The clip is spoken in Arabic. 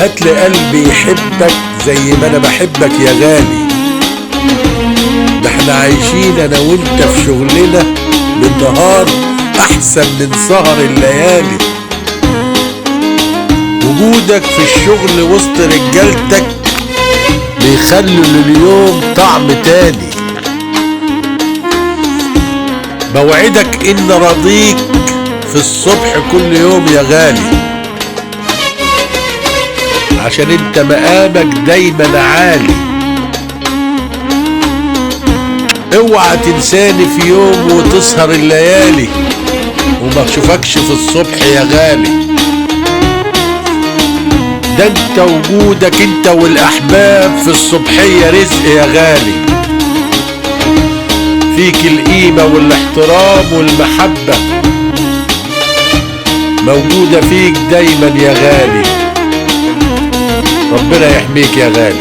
هاتلي قلبي يحبك زي ما انا بحبك يا غالي. ده احنا عايشين انا وانت في شغلنا بالنهار احسن من سهر الليالي. وجودك في الشغل وسط رجالتك بيخلوا لليوم طعم تاني. بوعدك ان راضيك في الصبح كل يوم يا غالي، عشان انت مقامك دايما عالي. اوعى تنساني في يوم وتسهر الليالي وما اشوفكش في الصبح يا غالي. ده انت وجودك انت والاحباب في الصبحية رزق يا غالي. فيك القيمة والاحترام والمحبة موجودة فيك دايما يا غالي. ربنا يحميك يا غالي.